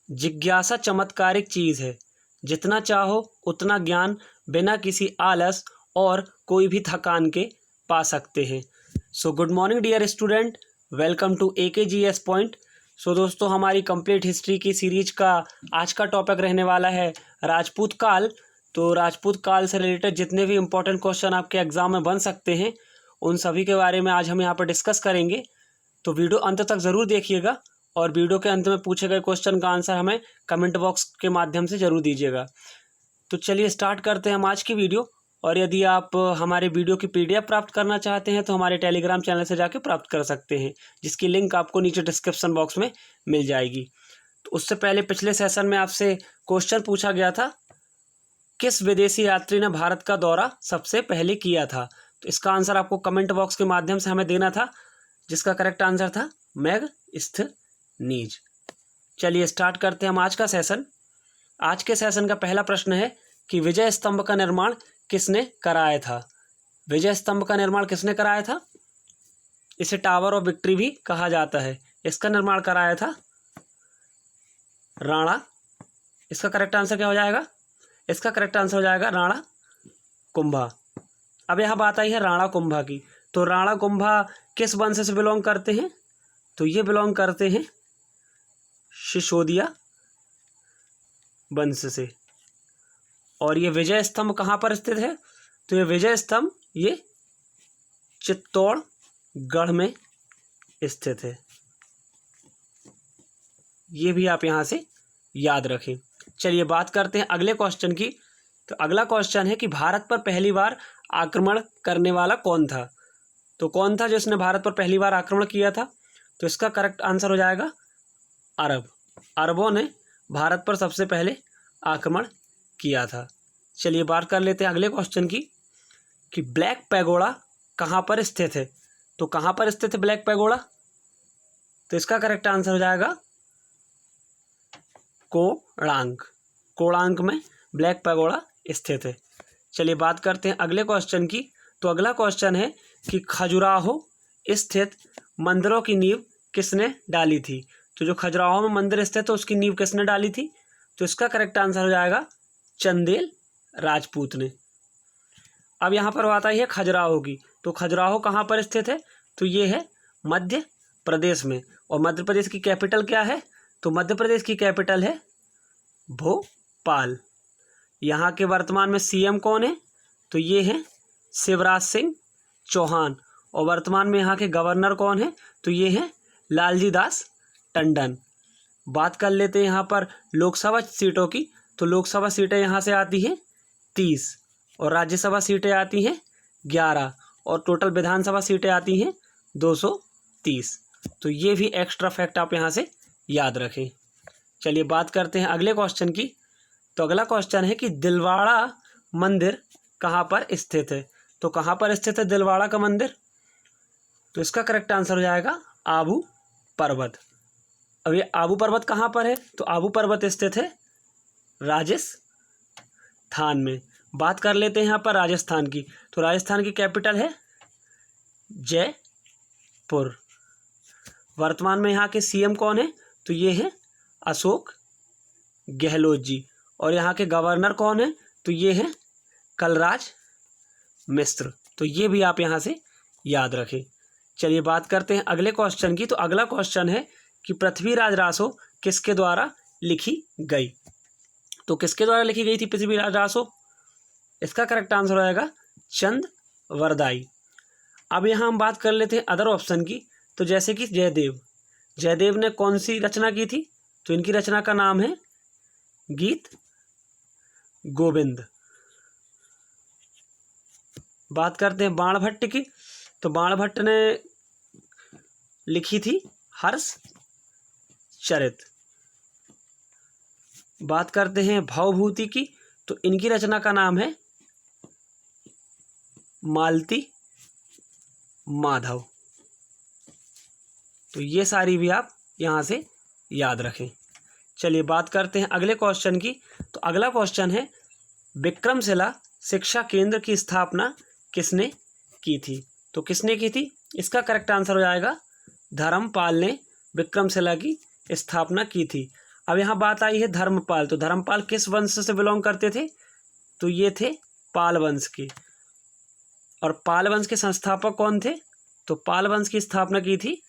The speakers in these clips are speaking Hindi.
जिज्ञासा चमत्कारिक चीज़ है, जितना चाहो उतना ज्ञान बिना किसी आलस और कोई भी थकान के पा सकते हैं। So good morning dear student, welcome to AKGS point. So दोस्तों, हमारी कंप्लीट हिस्ट्री की सीरीज का आज का टॉपिक रहने वाला है राजपूत काल। तो राजपूत काल से रिलेटेड जितने भी इंपॉर्टेंट क्वेश्चन आपके एग्जाम में बन सकते हैं, उन सभी के बारे में आज हम यहाँ पर डिस्कस करेंगे। तो वीडियो अंत तक ज़रूर देखिएगा और वीडियो के अंत में पूछे गए क्वेश्चन का आंसर हमें कमेंट बॉक्स के माध्यम से ज़रूर दीजिएगा। तो चलिए स्टार्ट करते हैं हम आज की वीडियो। और यदि आप हमारे वीडियो की PDF प्राप्त करना चाहते हैं तो हमारे टेलीग्राम चैनल से जाके प्राप्त कर सकते हैं, जिसकी लिंक आपको नीचे डिस्क्रिप्शन बॉक्स में मिल जाएगी। तो उससे पहले पिछले सेशन में आपसे क्वेश्चन पूछा गया था, किस विदेशी यात्री ने भारत का दौरा सबसे पहले किया था। तो इसका आंसर आपको कमेंट बॉक्स के माध्यम से हमें देना था, जिसका करेक्ट आंसर था मैगस्थनीज। चलिए स्टार्ट करते हैं हम आज का सेशन। आज के सेशन का पहला प्रश्न है कि विजय स्तंभ का निर्माण किसने कराया था। विजय स्तंभ का निर्माण किसने कराया था? इसे टावर ऑफ विक्ट्री भी कहा जाता है। इसका निर्माण कराया था राणा। इसका करेक्ट आंसर क्या हो जाएगा? इसका करेक्ट आंसर हो जाएगा राणा कुंभा। अब यहाँ बात आई है राणा कुंभा की। तो राणा कुंभा किस वंश से बिलोंग करते हैं? तो ये बिलोंग करते हैं सिसोदिया वंश से। और ये विजय स्तंभ कहाँ पर स्थित है? तो ये विजय स्तंभ ये चित्तौड़गढ़ में स्थित है। ये भी आप यहाँ से याद रखें। चलिए बात करते हैं अगले क्वेश्चन की। तो अगला क्वेश्चन है कि भारत पर पहली बार आक्रमण करने वाला कौन था। तो कौन था जिसने भारत पर पहली बार आक्रमण किया था? तो इसका करेक्ट आंसर हो जाएगा अरब। अरबों ने भारत पर सबसे पहले आक्रमण किया था। चलिए बात कर लेते हैं अगले क्वेश्चन की कि ब्लैक पैगोडा कहाँ पर स्थित है। तो कहाँ पर स्थित है ब्लैक पैगोडा? तो इसका करेक्ट आंसर हो जाएगा कोणार्क। कोणार्क में ब्लैक पैगोडा स्थित है। चलिए बात करते हैं अगले क्वेश्चन की। तो अगला क्वेश्चन है कि खजुराहो स्थित मंदिरों की नींव किसने डाली थी। तो जो खजुराहो में मंदिर स्थित है उसकी नींव किसने डाली थी? तो इसका करेक्ट आंसर हो जाएगा चंदेल राजपूत ने। अब यहाँ पर बात आई है खजुराहो की। तो खजुराहो कहाँ पर स्थित है? तो ये है मध्य प्रदेश में। और मध्य प्रदेश की कैपिटल क्या है? तो मध्य प्रदेश की कैपिटल है भोपाल। यहाँ के वर्तमान में CM कौन है? तो ये है शिवराज सिंह चौहान। और वर्तमान में यहाँ के गवर्नर कौन है? तो ये है लालजी दास टंडन। बात कर लेते हैं यहाँ पर लोकसभा सीटों की। तो लोकसभा सीटें यहाँ से आती हैं 30 और राज्यसभा सीटें आती हैं 11 और टोटल विधानसभा सीटें आती हैं 230। तो ये भी एक्स्ट्रा फैक्ट आप यहाँ से याद रखें। चलिए बात करते हैं अगले क्वेश्चन की। तो अगला क्वेश्चन है कि दिलवाड़ा मंदिर कहाँ पर स्थित है। तो कहाँ पर स्थित है दिलवाड़ा का मंदिर? तो इसका करेक्ट आंसर हो जाएगा आबू पर्वत। अब ये आबू पर्वत कहाँ पर है? तो आबू पर्वत स्थित है राजस्थान में। बात कर लेते हैं यहाँ पर राजस्थान की। तो राजस्थान की कैपिटल है जयपुर। वर्तमान में यहाँ के CM कौन है? तो ये है अशोक गहलोत जी। और यहाँ के गवर्नर कौन है? तो ये है कलराज मिश्र। तो ये भी आप यहाँ से याद रखें। चलिए बात करते हैं अगले क्वेश्चन की। तो अगला क्वेश्चन है कि पृथ्वीराज रासो किसके द्वारा लिखी गई। तो किसके द्वारा लिखी गई थी पृथ्वीराज रासो? इसका करेक्ट आंसर हो जाएगा चंद्रवरदाई। अब यहाँ हम बात कर लेते हैं अदर ऑप्शन की। तो जैसे कि जयदेव ने कौन सी रचना की थी? तो इनकी रचना का नाम है गीत गोविंद। बात करते हैं बाणभट्ट की। तो बाणभट्ट ने लिखी थी हर्ष चरित। बात करते हैं भवभूति की। तो इनकी रचना का नाम है मालती माधव। तो ये सारी भी आप यहाँ से याद रखें। चलिए बात करते हैं अगले क्वेश्चन की। तो अगला क्वेश्चन है विक्रमशिला शिक्षा केंद्र की स्थापना किसने की थी। तो किसने की थी? इसका करेक्ट आंसर हो जाएगा धर्मपाल ने विक्रमशिला की स्थापना की थी। अब यहाँ बात आई है धर्मपाल। तो धर्मपाल किस वंश से बिलोंग करते थे? तो ये थे पाल वंश के। और पाल वंश के संस्थापक कौन थे? तो पाल वंश की स्थापना की थी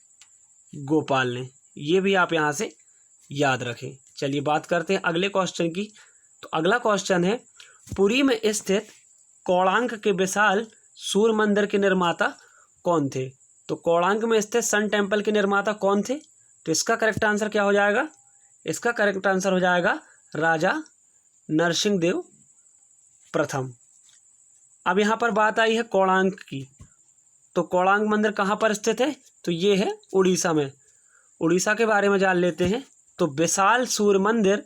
गोपाल ने। ये भी आप यहाँ से याद रखें। चलिए बात करते हैं अगले क्वेश्चन की। तो अगला क्वेश्चन है, पुरी में स्थित कोणार्क के विशाल सूर्य मंदिर के निर्माता कौन थे? तो कोणार्क में स्थित सन टेम्पल के निर्माता कौन थे? तो इसका करेक्ट आंसर क्या हो जाएगा? इसका करेक्ट आंसर हो जाएगा राजा नरसिंहदेव प्रथम। अब यहाँ पर बात आई है कोणार्क की। तो कोणार्क मंदिर कहाँ पर स्थित है? तो ये है उड़ीसा में। उड़ीसा के बारे में जान लेते हैं। तो विशाल सूर्य मंदिर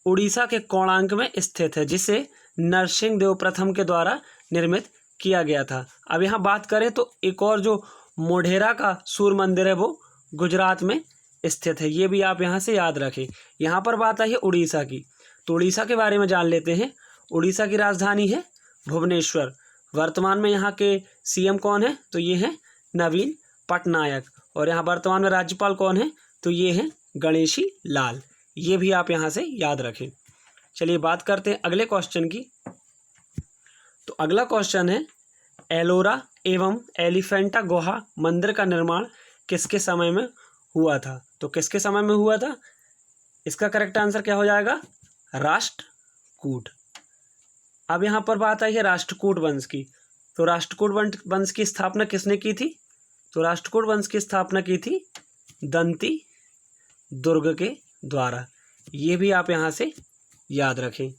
उड़ीसा के कोणार्क में स्थित है, जिसे नरसिंहदेव प्रथम के द्वारा निर्मित किया गया था। अब यहाँ बात करें तो एक और जो मोढेरा का सूर्य मंदिर है वो गुजरात में स्थित है। ये भी आप यहाँ से याद रखें। यहाँ पर बात आई है उड़ीसा की। तो उड़ीसा के बारे में जान लेते हैं। उड़ीसा की राजधानी है भुवनेश्वर। वर्तमान में यहाँ के सीएम कौन है? तो ये हैं नवीन पटनायक। और यहाँ वर्तमान में राज्यपाल कौन है? तो ये हैं गणेशी लाल। ये भी आप यहाँ से याद रखें। चलिए बात करते हैं अगले क्वेश्चन की। तो अगला क्वेश्चन है, एलोरा एवं एलिफेंटा गुहा मंदिर का निर्माण किसके समय में हुआ था? तो किसके समय में हुआ था? इसका करेक्ट आंसर क्या हो जाएगा? राष्ट्रकूट। अब यहाँ पर बात आई है राष्ट्रकूट वंश की। तो राष्ट्रकूट वंश की स्थापना किसने की थी? तो राष्ट्रकूट वंश की स्थापना की थी दंती दुर्ग के द्वारा। ये भी आप यहाँ से याद रखें।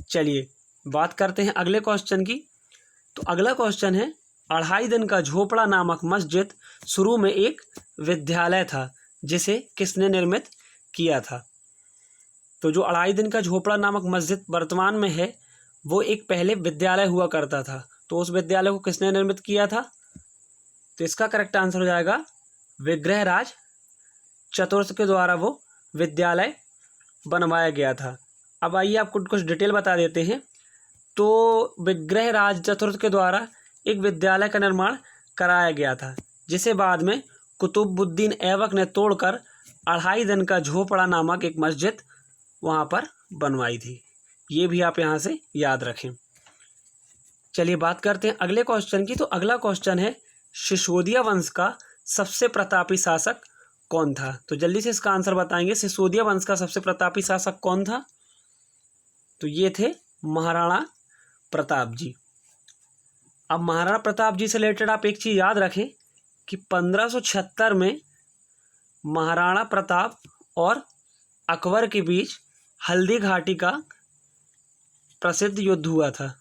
चलिए बात करते हैं अगले क्वेश्चन की। तो अगला क्वेश्चन है, 2.5 दिन का झोपड़ा नामक मस्जिद शुरू में एक विद्यालय था, जिसे किसने निर्मित किया था? तो जो 2.5 दिन का झोपड़ा नामक मस्जिद वर्तमान में है वो एक पहले विद्यालय हुआ करता था। तो उस विद्यालय को किसने निर्मित किया था? तो इसका करेक्ट आंसर हो जाएगा विग्रहराज चतुर्थ के द्वारा वो विद्यालय बनवाया गया था। अब आइए आपको कुछ डिटेल बता देते हैं। तो विग्रहराज चतुर्थ के द्वारा एक विद्यालय का निर्माण कराया गया था, जिसे बाद में कुतुबुद्दीन ऐबक ने तोड़कर 2.5 दिन का झोपड़ा नामक एक मस्जिद वहाँ पर बनवाई थी। ये भी आप यहाँ से याद रखें। चलिए बात करते हैं अगले क्वेश्चन की। तो अगला क्वेश्चन है, सिसोदिया वंश का सबसे प्रतापी शासक कौन था? तो जल्दी से इसका आंसर बताएंगे। सिसोदिया वंश का सबसे प्रतापी शासक कौन था? तो ये थे महाराणा प्रताप जी। अब महाराणा प्रताप जी से रिलेटेड आप एक चीज़ याद रखें कि 1576 में महाराणा प्रताप और अकबर के बीच हल्दी घाटी का प्रसिद्ध युद्ध हुआ था।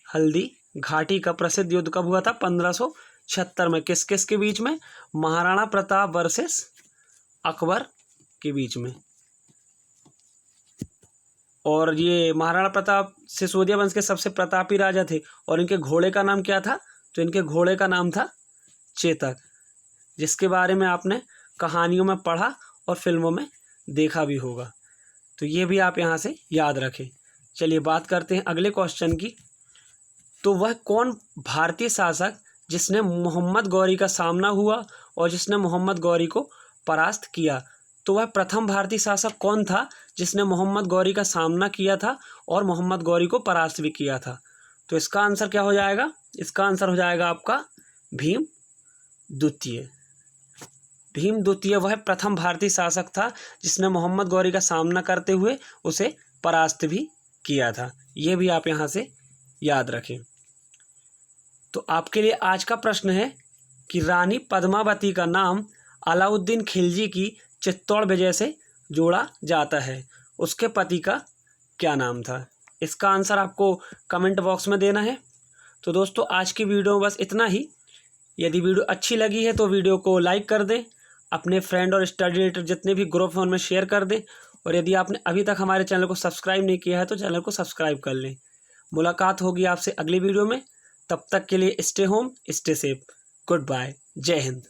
हल्दी घाटी का प्रसिद्ध युद्ध कब हुआ था? 1576 में। किस किस के बीच में? महाराणा प्रताप वर्सेस अकबर के बीच में। और ये महाराणा प्रताप सिसोदिया वंश के सबसे प्रतापी राजा थे। और इनके घोड़े का नाम क्या था? तो इनके घोड़े का नाम था चेतक, जिसके बारे में आपने कहानियों में पढ़ा और फिल्मों में देखा भी होगा। तो ये भी आप यहाँ से याद रखें। चलिए बात करते हैं अगले क्वेश्चन की। तो वह कौन भारतीय शासक जिसने मोहम्मद गौरी का सामना हुआ और जिसने मोहम्मद गौरी को परास्त किया? तो वह प्रथम भारतीय शासक कौन था जिसने मोहम्मद गौरी का सामना किया था और मोहम्मद गौरी को परास्त भी किया था? तो इसका आंसर क्या हो जाएगा? इसका आंसर हो जाएगा आपका भीम द्वितीय। भीम द्वितीय वह प्रथम भारतीय शासक था जिसने मोहम्मद गौरी का सामना करते हुए उसे परास्त भी किया था। ये भी आप यहाँ से याद रखें। तो आपके लिए आज का प्रश्न है कि रानी पद्मावती का नाम अलाउद्दीन खिलजी की चित्तौड़ विजय से जोड़ा जाता है, उसके पति का क्या नाम था? इसका आंसर आपको कमेंट बॉक्स में देना है। तो दोस्तों आज की वीडियो में बस इतना ही। यदि वीडियो अच्छी लगी है तो वीडियो को लाइक कर दें, अपने फ्रेंड और स्टडी रिलेटेड जितने भी ग्रुप हैं उनमें शेयर कर दें। और यदि आपने अभी तक हमारे चैनल को सब्सक्राइब नहीं किया है तो चैनल को सब्सक्राइब कर लें। मुलाकात होगी आपसे अगली वीडियो में। तब तक के लिए stay home, stay safe, goodbye, जय हिंद।